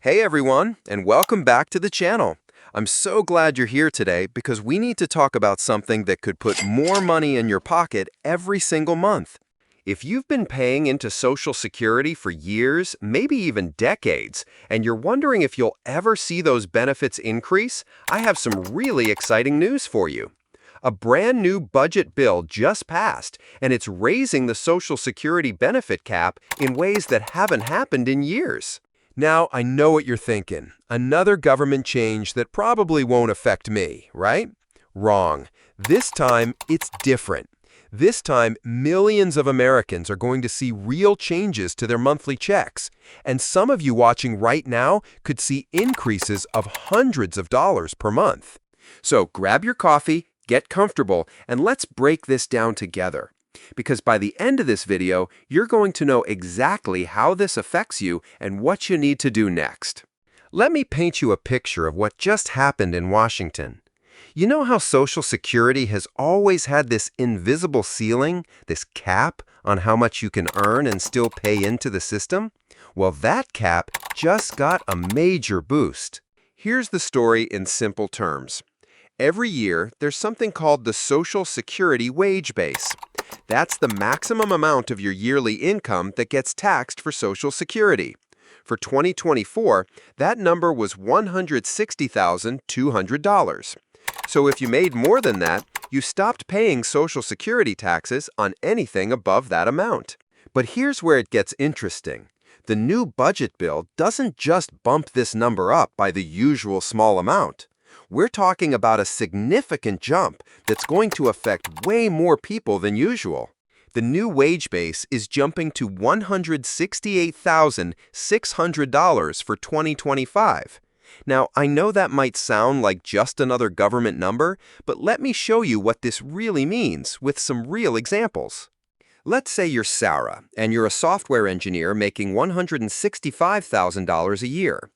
Hey everyone, and welcome back to the channel. I'm so glad you're here today because we need to talk about something that could put more money in your pocket every single month. If you've been paying into Social Security for years, maybe even decades, and you're wondering if you'll ever see those benefits increase, I have some really exciting news for you. A brand new budget bill just passed, and it's raising the Social Security benefit cap in ways that haven't happened in years. Now, I know what you're thinking. Another government change that probably won't affect me, right? Wrong. This time, it's different. This time, millions of Americans are going to see real changes to their monthly checks. And some of you watching right now could see increases of hundreds of dollars per month. So grab your coffee, get comfortable, and let's break this down together. Because by the end of this video, you're going to know exactly how this affects you and what you need to do next. Let me paint you a picture of what just happened in Washington. You know how Social Security has always had this invisible ceiling, this cap, on how much you can earn and still pay into the system? Well, that cap just got a major boost. Here's the story in simple terms. Every year, there's something called the Social Security wage base. That's the maximum amount of your yearly income that gets taxed for Social Security. For 2024, that number was $160,200. So if you made more than that, you stopped paying Social Security taxes on anything above that amount. But here's where it gets interesting. The new budget bill doesn't just bump this number up by the usual small amount. We're talking about a significant jump that's going to affect way more people than usual. The new wage base is jumping to $168,600 for 2025. Now, I know that might sound like just another government number, but let me show you what this really means with some real examples. Let's say you're Sarah, and you're a software engineer making $165,000 a year.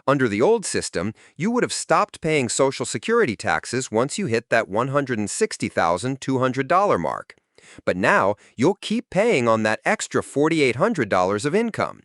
Under the old system, you would have stopped paying Social Security taxes once you hit that $160,200 mark. But now, you'll keep paying on that extra $4,800 of income.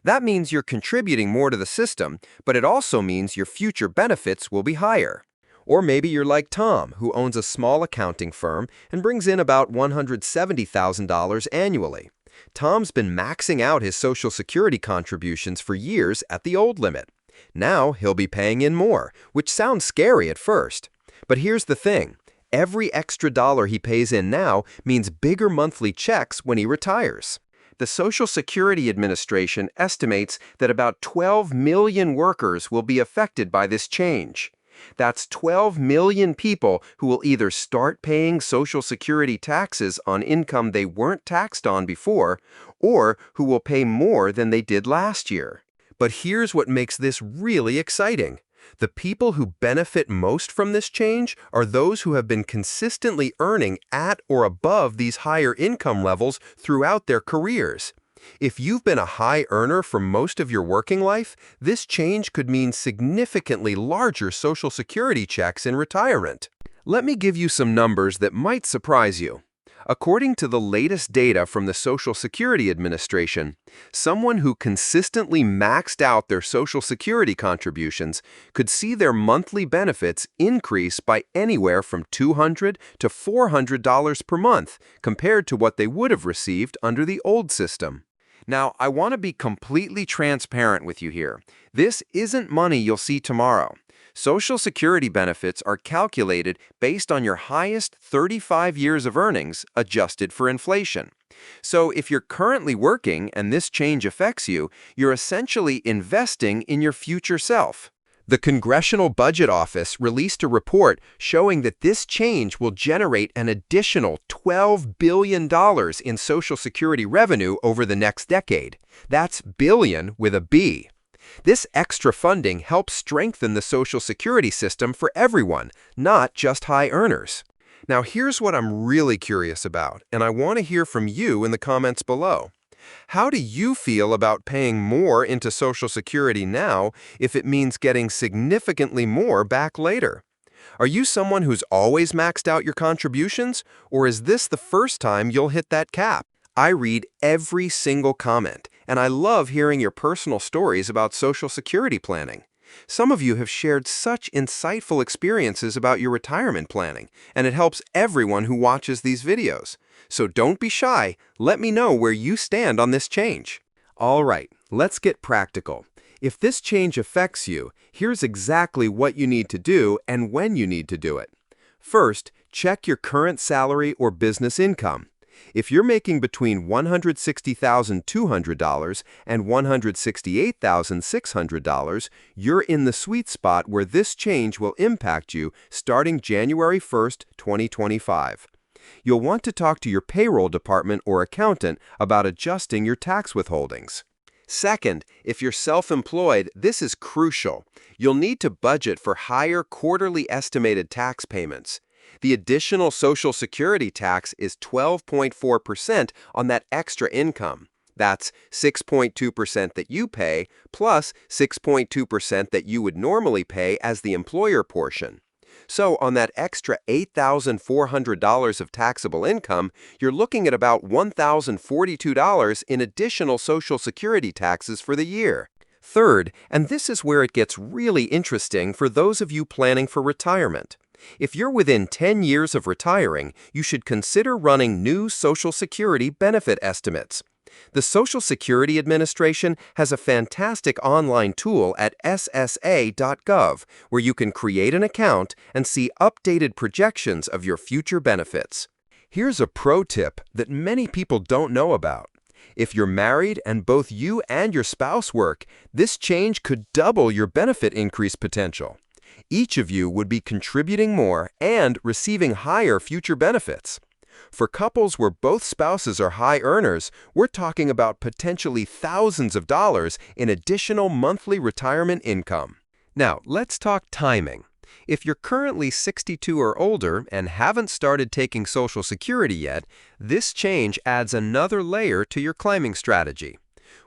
That means you're contributing more to the system, but it also means your future benefits will be higher. Or maybe you're like Tom, who owns a small accounting firm and brings in about $170,000 annually. Tom's been maxing out his Social Security contributions for years at the old limit. Now he'll be paying in more, which sounds scary at first. But here's the thing. Every extra dollar he pays in now means bigger monthly checks when he retires. The Social Security Administration estimates that about 12 million workers will be affected by this change. That's 12 million people who will either start paying Social Security taxes on income they weren't taxed on before, or who will pay more than they did last year. But here's what makes this really exciting. The people who benefit most from this change are those who have been consistently earning at or above these higher income levels throughout their careers. If you've been a high earner for most of your working life, this change could mean significantly larger Social Security checks in retirement. Let me give you some numbers that might surprise you. According to the latest data from the Social Security Administration, someone who consistently maxed out their Social Security contributions could see their monthly benefits increase by anywhere from $200 to $400 per month compared to what they would have received under the old system. Now, I want to be completely transparent with you here. This isn't money you'll see tomorrow. Social Security benefits are calculated based on your highest 35 years of earnings adjusted for inflation. So if you're currently working and this change affects you, you're essentially investing in your future self. The Congressional Budget Office released a report showing that this change will generate an additional $12 billion in Social Security revenue over the next decade. That's billion with a B. This extra funding helps strengthen the Social Security system for everyone, not just high earners. Now, here's what I'm really curious about, and I want to hear from you in the comments below. How do you feel about paying more into Social Security now if it means getting significantly more back later? Are you someone who's always maxed out your contributions, or is this the first time you'll hit that cap? I read every single comment, And I love hearing your personal stories about Social Security planning. Some of you have shared such insightful experiences about your retirement planning, and it helps everyone who watches these videos. So don't be shy. Let me know where you stand on this change. All right, let's get practical. If this change affects you, here's exactly what you need to do and when you need to do it. First, check your current salary or business income. If you're making between $160,200 and $168,600, you're in the sweet spot where this change will impact you starting January 1st, 2025. You'll want to talk to your payroll department or accountant about adjusting your tax withholdings. Second, if you're self-employed, this is crucial. You'll need to budget for higher quarterly estimated tax payments. The additional Social Security tax is 12.4% on that extra income. That's 6.2% that you pay, plus 6.2% that you would normally pay as the employer portion. So on that extra $8,400 of taxable income, you're looking at about $1,042 in additional Social Security taxes for the year. Third, and this is where it gets really interesting for those of you planning for retirement. If you're within 10 years of retiring, you should consider running new Social Security benefit estimates. The Social Security Administration has a fantastic online tool at ssa.gov where you can create an account and see updated projections of your future benefits. Here's a pro tip that many people don't know about. If you're married and both you and your spouse work, this change could double your benefit increase potential. Each of you would be contributing more and receiving higher future benefits. For couples where both spouses are high earners, we're talking about potentially thousands of dollars in additional monthly retirement income. Now, let's talk timing. If you're currently 62 or older and haven't started taking Social Security yet, this change adds another layer to your claiming strategy.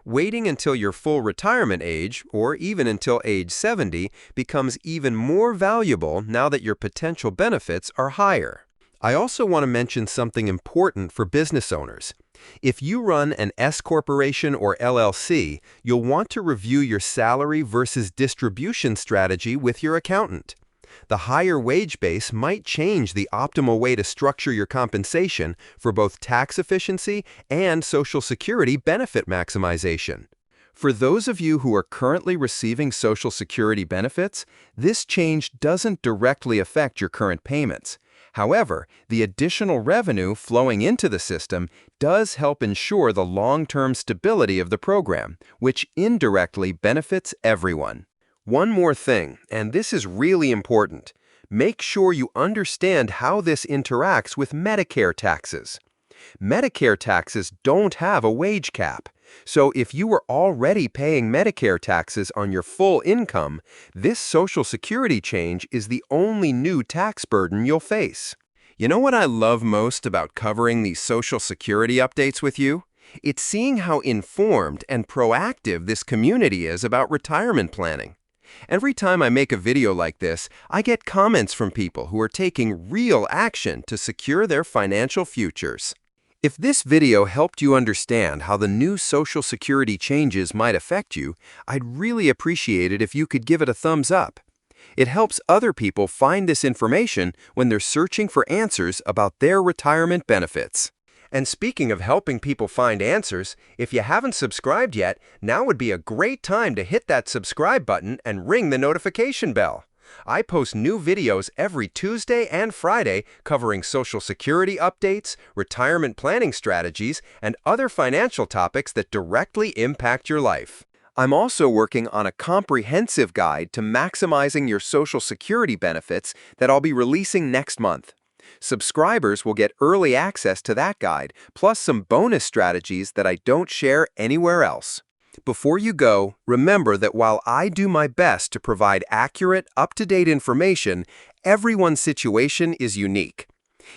Waiting until your full retirement age, or even until age 70, becomes even more valuable now that your potential benefits are higher. I also want to mention something important for business owners. If you run an S corporation or LLC, you'll want to review your salary versus distribution strategy with your accountant. The higher wage base might change the optimal way to structure your compensation for both tax efficiency and Social Security benefit maximization. For those of you who are currently receiving Social Security benefits, this change doesn't directly affect your current payments. However, the additional revenue flowing into the system does help ensure the long-term stability of the program, which indirectly benefits everyone. One more thing, and this is really important. Make sure you understand how this interacts with Medicare taxes. Medicare taxes don't have a wage cap. So if you were already paying Medicare taxes on your full income, this Social Security change is the only new tax burden you'll face. You know what I love most about covering these Social Security updates with you? It's seeing how informed and proactive this community is about retirement planning. Every time I make a video like this, I get comments from people who are taking real action to secure their financial futures. If this video helped you understand how the new Social Security changes might affect you, I'd really appreciate it if you could give it a thumbs up. It helps other people find this information when they're searching for answers about their retirement benefits. And speaking of helping people find answers, if you haven't subscribed yet, now would be a great time to hit that subscribe button and ring the notification bell. I post new videos every Tuesday and Friday covering Social Security updates, retirement planning strategies, and other financial topics that directly impact your life. I'm also working on a comprehensive guide to maximizing your Social Security benefits that I'll be releasing next month. Subscribers will get early access to that guide, plus some bonus strategies that I don't share anywhere else. Before you go, remember that while I do my best to provide accurate, up-to-date information, everyone's situation is unique.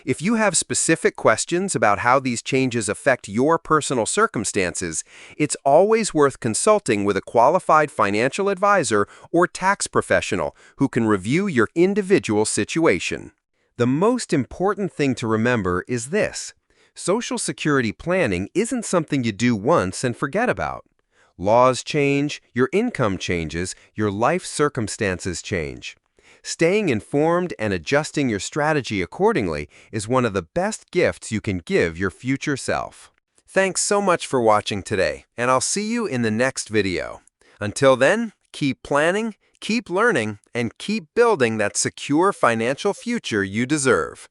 If you have specific questions about how these changes affect your personal circumstances, it's always worth consulting with a qualified financial advisor or tax professional who can review your individual situation. The most important thing to remember is this: Social Security planning isn't something you do once and forget about. Laws change, your income changes, your life circumstances change. Staying informed and adjusting your strategy accordingly is one of the best gifts you can give your future self. Thanks so much for watching today, and I'll see you in the next video. Until then, keep planning, keep learning, and keep building that secure financial future you deserve.